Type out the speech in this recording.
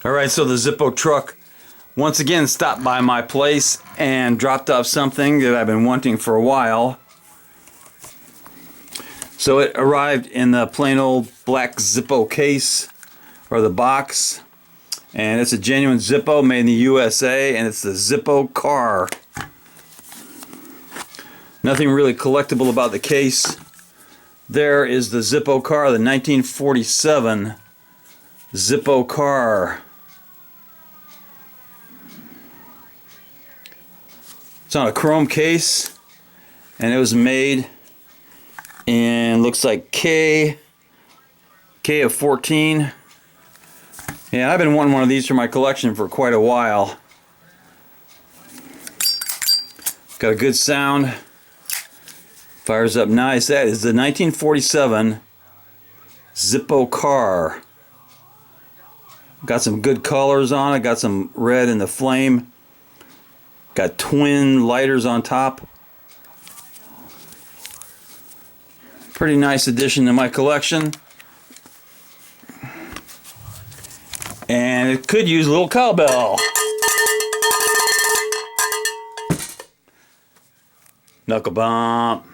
Alright, so the Zippo truck once again stopped by my place and dropped off something that I've been wanting for a while. So it arrived in the plain old black Zippo case, or the box, and it's a genuine Zippo made in the USA, and it's the Zippo Car. Nothing really collectible about the case. There is the Zippo Car, the 1947 Zippo Car. It's on a chrome case, and it was made in, looks like K of 14. Yeah, I've been wanting one of these for my collection for quite a while. Got a good sound. Fires up nice. That is the 1947 Zippo Car. Got some good colors on it. Got some red in the flame. Got twin lighters on top. Pretty nice addition to my collection. And it could use a little cowbell. Knuckle bump.